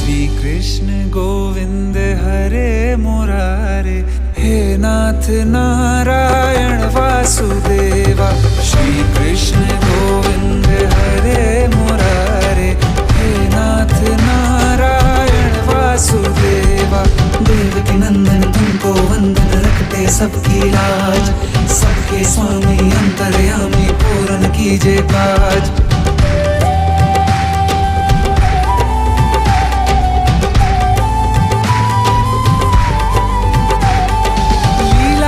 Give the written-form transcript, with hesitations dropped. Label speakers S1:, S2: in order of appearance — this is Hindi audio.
S1: श्री कृष्ण गोविंद हरे मुरारे, हे नाथ नारायण वासुदेवा। श्री कृष्ण गोविंद हरे मुरारे, हे नाथ नारायण वासुदेवा। देवकी नंदन तुमको वंदन, रखते सबकी लाज, सबके स्वामी